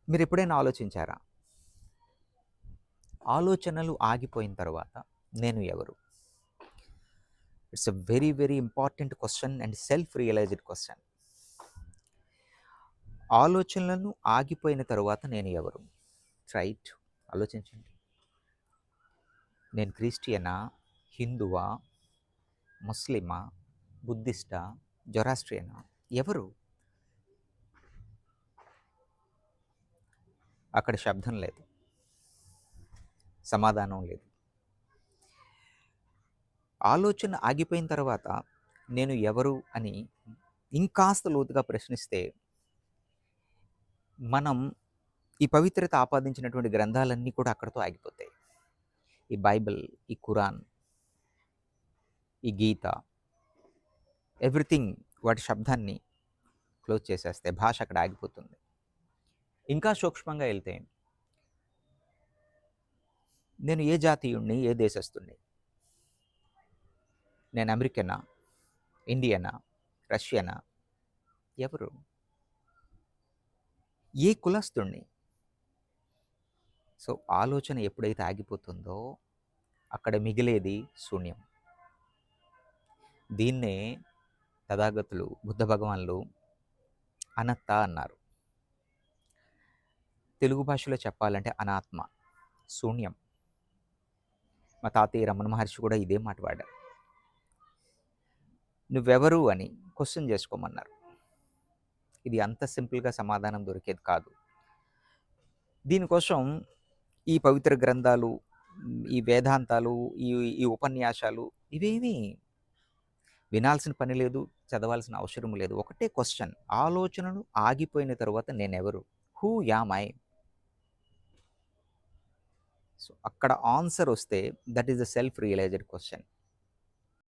మీరు ఎప్పుడైనా ఆలోచించారా? ఆలోచనలు ఆగిపోయిన తర్వాత నేను ఎవరు? It's a very very important question and self realized question. ఆలోచనలను ఆగిపోయిన తరువాత నేను ఎవరు? రైట్. ఆలోచించండి. నేను క్రిస్టియనా? హిందువా? ముస్లిమా? బుద్ధిస్టా? జొరాస్ట్రియనా? ఎవరు? అక్కడ శబ్దం లేదు, సమాధానం లేదు. ఆలోచన ఆగిపోయిన తర్వాత నేను ఎవరు అని ఇంకాస్త లోతుగా ప్రశ్నిస్తే మనం ఈ పవిత్రత ఆపాదించినటువంటి గ్రంథాలన్నీ కూడా అక్కడితో ఆగిపోతాయి. ఈ బైబిల్, ఈ ఖురాన్, ఈ గీత, ఎవ్రీథింగ్ వాటి శబ్దాన్ని క్లోజ్ చేసేస్తాయి. భాష అక్కడ ఆగిపోతుంది. ఇంకా సూక్ష్మంగా వెళ్తే నేను ఏ జాతీయుడిని, ఏ దేశస్తుడిని? నేను అమెరికనా? ఇండియనా? రష్యనా? ఎవరు? ఏ కులస్తుడిని? సో ఆలోచన ఎప్పుడైతే ఆగిపోతుందో అక్కడ మిగిలేది శూన్యం. దీన్నే తథాగతులు, బుద్ధ భగవాన్లు అనత్త అన్నారు. తెలుగు భాషలో చెప్పాలంటే అనాత్మ, శూన్యం. మా తాతయ్య రమణ మహర్షి కూడా ఇదే మాట వాడారు. నువ్వెవరు అని క్వశ్చన్ చేసుకోమన్నారు. ఇది అంత సింపుల్గా సమాధానం దొరికేది కాదు. దీనికోసం ఈ పవిత్ర గ్రంథాలు, ఈ వేదాంతాలు, ఈ ఈ ఉపన్యాసాలు ఇవేమీ వినాల్సిన పని లేదు, చదవాల్సిన అవసరం లేదు. ఒకటే క్వశ్చన్, ఆలోచనలు ఆగిపోయిన తర్వాత నేనెవరు? Who am I? సో అక్కడ ఆన్సర్ వస్తే that is the self realized question.